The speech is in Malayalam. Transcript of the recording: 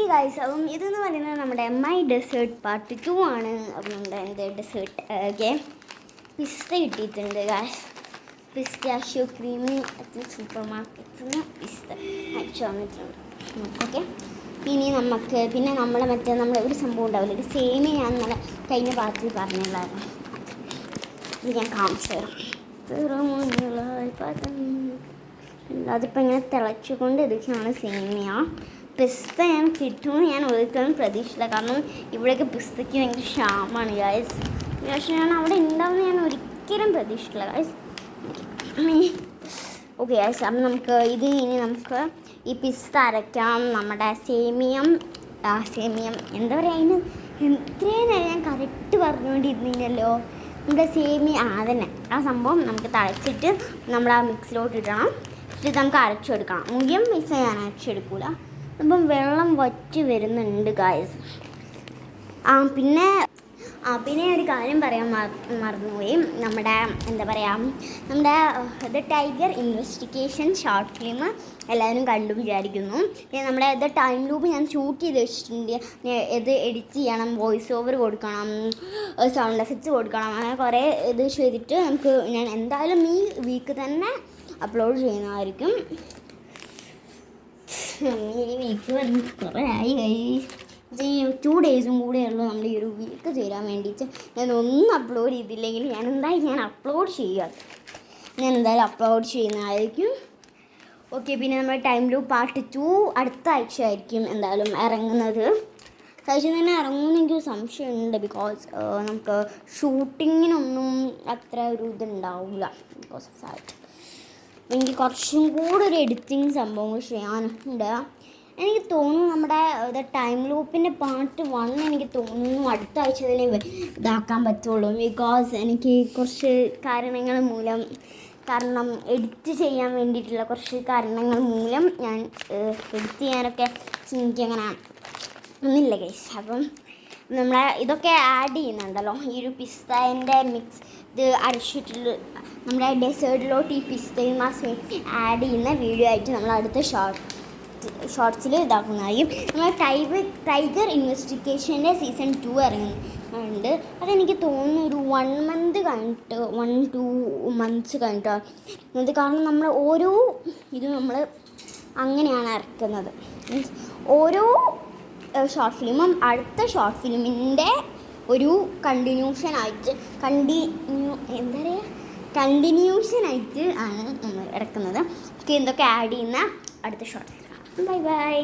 ഓക്കെ ഗൈസ്, അപ്പം ഇതെന്ന് പറയുന്നത് നമ്മുടെ മൈ ഡെസേർട്ട് പാർട്ട് 2 ആണ്. അപ്പം നമ്മുടെ എൻ്റെ ഡെസേർട്ട് പിസ്ത കിട്ടിയിട്ടുണ്ട് ഗൈസ്. പിസ്താഷ്യോ ക്രീമി സൂപ്പർ മാർക്കറ്റിൽ നിന്ന് പിസ്ത അയച്ചു വന്നിട്ടുണ്ട്. ഓക്കെ, ഇനി നമുക്ക് പിന്നെ നമ്മളെ നമ്മൾ ഒരു സംഭവം ഉണ്ടാവില്ല, ഒരു സേമിയ ഞാൻ നല്ല കഴിഞ്ഞ പാർട്ടിൽ പറഞ്ഞില്ലായിരുന്നു. ഇത് ഞാൻ കാണിച്ചു തരാം. അതിപ്പോൾ ഇങ്ങനെ തിളച്ചുകൊണ്ട് ഇതൊക്കെയാണ് സേമിയ. പിസ്ത ഞാൻ കിട്ടുമെന്ന് ഞാൻ ഒരിക്കലും പ്രതീക്ഷിച്ചില്ല, കാരണം ഇവിടെയൊക്കെ പിസ്തയ്ക്ക് ഭയങ്കര ക്ഷാമമാണ് ഗൈസ്. പക്ഷേ ഞാൻ അവിടെ ഉണ്ടാവുമെന്ന് ഞാൻ ഒരിക്കലും പ്രതീക്ഷിച്ചില്ല ഗൈസ്. ഓക്കെ ഗൈസ്, അപ്പം ഇനി നമുക്ക് ഈ പിസ്ത അരയ്ക്കാം. നമ്മുടെ സേമിയം എന്താ പറയുക, അതിന് ഇത്രയും നേരം ഞാൻ കറക്റ്റ് പറഞ്ഞുകൊണ്ടിരുന്നില്ലല്ലോ. നമ്മുടെ സേമിയ അതന്നെ ആ സംഭവം നമുക്ക് തളച്ചിട്ട് നമ്മൾ ആ മിക്സിലോട്ട് ഇടണം. ഇത് നമുക്ക് അരച്ചെടുക്കണം. മുഴുവൻ പിസ്ത ഞാൻ അരച്ചെടുക്കില്ല, അപ്പം വെള്ളം വറ്റി വരുന്നുണ്ട് ഗായ്സ്. പിന്നെ ഒരു കാര്യം പറയാൻ മറന്നുപോയി. നമ്മുടെ എന്താ പറയുക, the tiger investigation short film എല്ലാവരും കണ്ടു വിചാരിക്കുന്നു. പിന്നെ നമ്മുടെ ടൈം ലൂപ്പ് ഞാൻ ഷൂട്ട് ചെയ്ത് വെച്ചിട്ടുണ്ട്. ഇത് എഡിറ്റ് ചെയ്യണം, വോയിസ് ഓവർ കൊടുക്കണം, സൗണ്ട് എഫക്ട്സ് കൊടുക്കണം, അങ്ങനെ കുറേ ഇത് ചെയ്തിട്ട് ഞാൻ എന്തായാലും ഈ വീക്ക് തന്നെ അപ്ലോഡ് ചെയ്യുന്നതായിരിക്കും. ഈ വീക്ക് കുറേ ആയി 2 ഡേയ്സും കൂടെ ഉള്ളൂ നമ്മൾ ഈ ഒരു വീക്ക് തീരാൻ വേണ്ടിയിട്ട്. ഞാൻ ഒന്നും അപ്ലോഡ് ചെയ്തില്ലെങ്കിൽ ഞാൻ അപ്ലോഡ് ചെയ്യുന്നതായിരിക്കും. ഓക്കെ, പിന്നെ നമ്മുടെ ടൈം ലൂപ്പ് പാർട്ട് 2 അടുത്ത ആഴ്ച ആയിരിക്കും എന്തായാലും ഇറങ്ങുന്നത്. ആഴ്ച തന്നെ ഇറങ്ങുമെന്ന് എനിക്ക് സംശയമുണ്ട്, ബിക്കോസ് നമുക്ക് ഷൂട്ടിങ്ങിനൊന്നും അത്ര ഒരു ഇതുണ്ടാവില്ല ബിക്കോസ് ഓഫ് ദാറ്റ്. എനിക്ക് കുറച്ചും കൂടെ ഒരു എഡിറ്റിങ് സംഭവങ്ങൾ ചെയ്യാനുണ്ട്. എനിക്ക് തോന്നുന്നു നമ്മുടെ ടൈം ലൂപ്പിൻ്റെ പാർട്ട് 1 എനിക്ക് തോന്നുന്നു അടുത്ത ആഴ്ച തന്നെ ഇതാക്കാൻ പറ്റുള്ളൂ. ബിക്കോസ് എനിക്ക് കുറച്ച് കാരണങ്ങൾ മൂലം, കാരണം എഡിറ്റ് ചെയ്യാൻ വേണ്ടിയിട്ടുള്ള കുറച്ച് കാരണങ്ങൾ മൂലം ഞാൻ എഡിറ്റ് ചെയ്യാനൊക്കെ എനിക്കങ്ങനെ ഒന്നുമില്ല ഗൈസ്. അപ്പം ഇതൊക്കെ ആഡ് ചെയ്യുന്നുണ്ടല്ലോ, ഈ ഒരു പിസ്തേൻ്റെ മിക്സ് ഇത് അരച്ചിട്ടുള്ള നമ്മുടെ ഡെസേർട്ടിലോട്ട് ഈ പിസ്തയും ആ ആഡ് ചെയ്യുന്ന വീഡിയോ ആയിട്ട് നമ്മൾ അടുത്ത ഷോർട്സിൽ ഇതാക്കുന്നതായിരിക്കും. നമ്മൾ ടൈഗർ ഇൻവെസ്റ്റിഗേഷൻ്റെ സീസൺ 2 ഇറങ്ങുന്നുണ്ട്. അതെനിക്ക് തോന്നുന്നു ഒരു 1-2 മന്ത്സ് കഴിഞ്ഞിട്ട്. കാരണം നമ്മൾ ഓരോ നമ്മൾ അങ്ങനെയാണ് ഇറക്കുന്നത്. മീൻസ് ഓരോ ഷോർട്ട് ഫിലിമും അടുത്ത ഷോർട്ട് ഫിലിമിൻ്റെ ഒരു കണ്ടിന്യൂഷനായിട്ട് ആണ് നമ്മൾ ഇറക്കുന്നത്. എന്തൊക്കെ ആഡ് ചെയ്യുന്ന അടുത്ത ഷോർട്ട് ഫിലിം. ബൈ.